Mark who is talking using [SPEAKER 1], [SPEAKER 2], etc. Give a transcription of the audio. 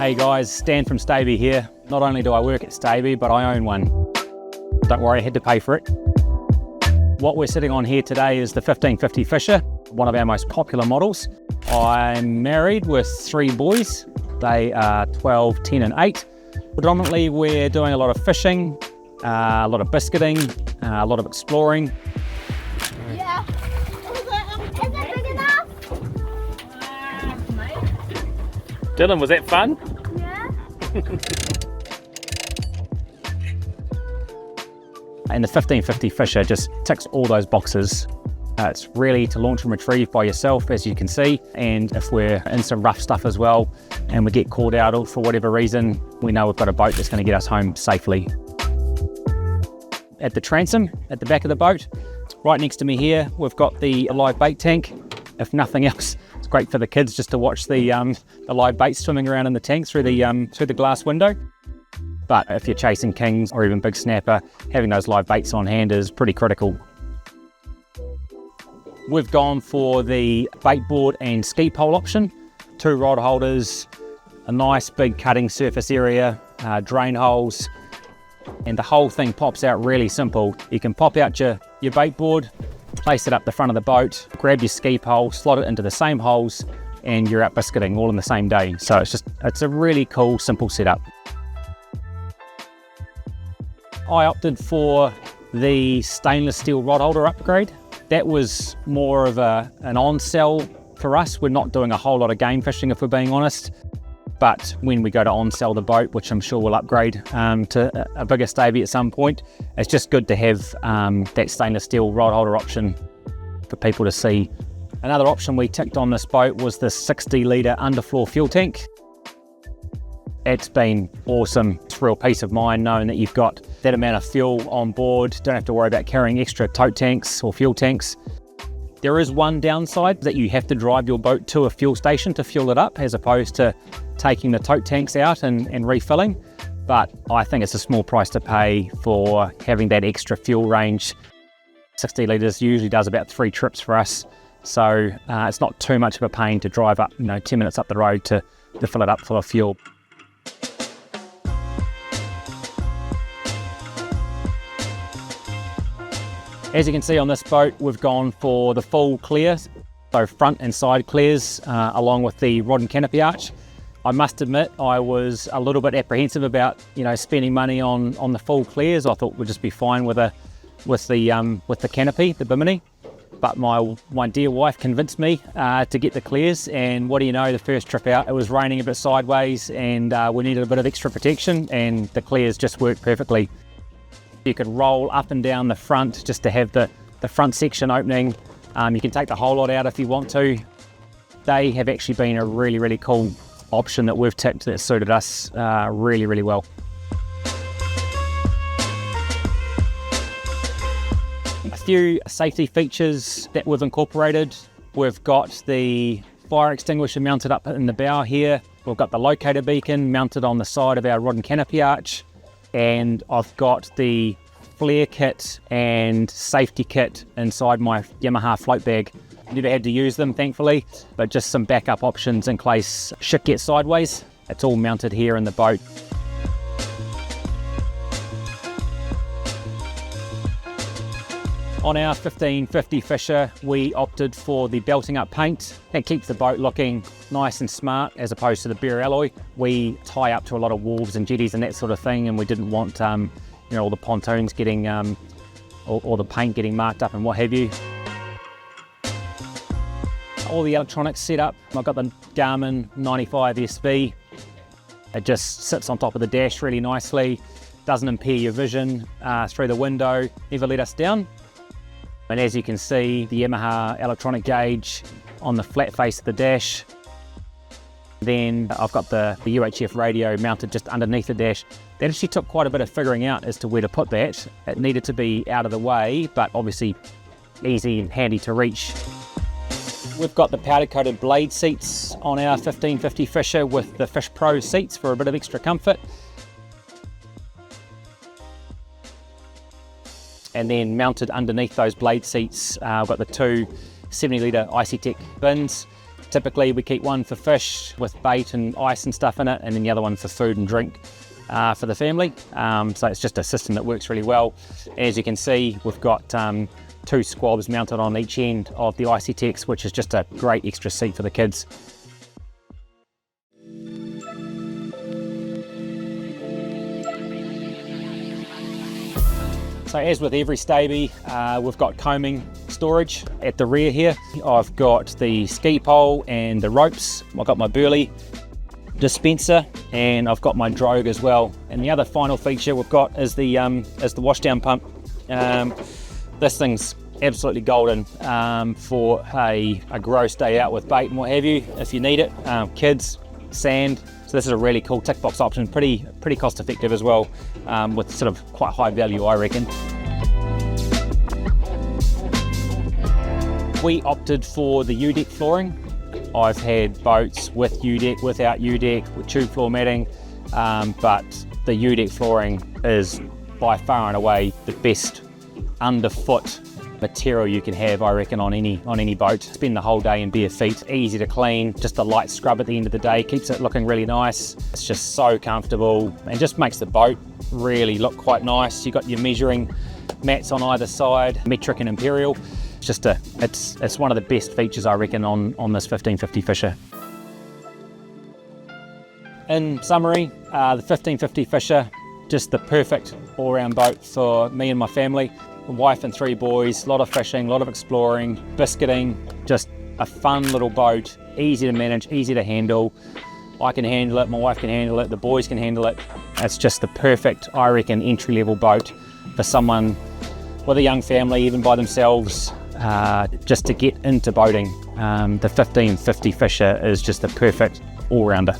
[SPEAKER 1] Hey guys, Stan from Stabi here. Not only do I work at Stabi, but I own one. Don't worry, I had to pay for it. What we're sitting on here today is the 1550 Fisher, one of our most popular models. I'm married with 3 boys. They are 12, 10 and 8. Predominantly we're doing a lot of fishing, a lot of biscuiting, a lot of exploring.
[SPEAKER 2] Yeah. Is it big enough?
[SPEAKER 1] Dylan, was that fun?
[SPEAKER 2] Yeah.
[SPEAKER 1] And the 1550 Fisher just ticks all those boxes. It's really to launch and retrieve by yourself, as you can see, and if we're in some rough stuff as well and we get called out or for whatever reason, we know we've got a boat that's going to get us home safely. At the transom at the back of the boat, right next to me here, we've got the live bait tank. If nothing else, it's great for the kids just to watch the live bait swimming around in the tank through the glass window. But if you're chasing kings or even big snapper, having those live baits on hand is pretty critical. We've gone for the bait board and ski pole option. 2 rod holders, a nice big cutting surface area, drain holes, and the whole thing pops out really simple. You can pop out your bait board, place it up the front of the boat, grab your ski pole, slot it into the same holes, and you're out biscuiting all in the same day. So it's a really cool, simple setup. I opted for the stainless steel rod holder upgrade. That was more of an on-sell for us. We're not doing a whole lot of game fishing, if we're being honest. But when we go to on-sell the boat, which I'm sure we'll upgrade to a bigger Stabi at some point, it's just good to have that stainless steel rod holder option for people to see. Another option we ticked on this boat was the 60-litre underfloor fuel tank. It's been awesome. It's a real peace of mind knowing that you've got that amount of fuel on board. Don't have to worry about carrying extra tote tanks or fuel tanks. There is one downside, that you have to drive your boat to a fuel station to fuel it up, as opposed to taking the tote tanks out and refilling. But I think it's a small price to pay for having that extra fuel range. 60 litres usually does about 3 trips for us. So it's not too much of a pain to drive up, 10 minutes up the road to fill it up full of fuel. As you can see on this boat, we've gone for the full clear, so front and side clears, along with the rod and canopy arch. I must admit, I was a little bit apprehensive about, spending money on the full clears. I thought we'd just be fine with the canopy, the bimini. But my dear wife convinced me to get the clears, and what do you know, the first trip out, it was raining a bit sideways, and we needed a bit of extra protection, and the clears just worked perfectly. You could roll up and down the front just to have the front section opening. You can take the whole lot out if you want to. They have actually been a really, really cool option that we've ticked that suited us really, really well. A few safety features that we've incorporated. We've got the fire extinguisher mounted up in the bow here. We've got the locator beacon mounted on the side of our rod and canopy arch. And I've got the flare kit and safety kit inside my Yamaha float bag. Never had to use them, thankfully, but just some backup options in case shit gets sideways. It's all mounted here in the boat. On our 1550 Fisher, we opted for the belting up paint. That keeps the boat looking nice and smart as opposed to the bare alloy. We tie up to a lot of wharves and jetties and that sort of thing, and we didn't want all the pontoons getting, or the paint getting marked up and what have you. All the electronics set up. I've got the Garmin 95 SV. It just sits on top of the dash really nicely. Doesn't impair your vision through the window, never let us down. And as you can see, the Yamaha electronic gauge on the flat face of the dash. Then I've got the UHF radio mounted just underneath the dash. That actually took quite a bit of figuring out as to where to put that. It needed to be out of the way, but obviously easy and handy to reach. We've got the powder coated blade seats on our 1550 Fisher with the Fish Pro seats for a bit of extra comfort. And then mounted underneath those blade seats, I've got the 2 70-litre ICTech bins Typically we keep one for fish with bait and ice and stuff in it, and then the other one for food and drink for the family. So it's just a system that works really well. As you can see, we've got 2 squabs mounted on each end of the ICTX, which is just a great extra seat for the kids. So as with every Stabi, we've got combing storage at the rear here. I've got the ski pole and the ropes. I've got my burley dispenser, and I've got my drogue as well. And the other final feature we've got is the washdown pump. This thing's absolutely golden for a gross day out with bait and what have you, if you need it. Kids, sand. So this is a really cool tick box option, pretty cost effective as well, with sort of quite high value, I reckon. We opted for the U-deck flooring. I've had boats with U-deck, without U-deck, with tube floor matting, but the U-deck flooring is by far and away the best underfoot material you can have, I reckon, on any boat. Spend the whole day in bare feet, easy to clean, just a light scrub at the end of the day, keeps it looking really nice. It's just so comfortable and just makes the boat really look quite nice. You've got your measuring mats on either side, metric and imperial. It's one of the best features, I reckon, on this 1550 Fisher. In summary, the 1550 Fisher, just the perfect all-round boat for me and my family. A wife and 3 boys, a lot of fishing, a lot of exploring, biscuiting, just a fun little boat, easy to manage, easy to handle. I can handle it, my wife can handle it, the boys can handle it. It's just the perfect, I reckon, entry-level boat for someone with a young family, even by themselves, just to get into boating. The 1550 Fisher is just the perfect all-rounder.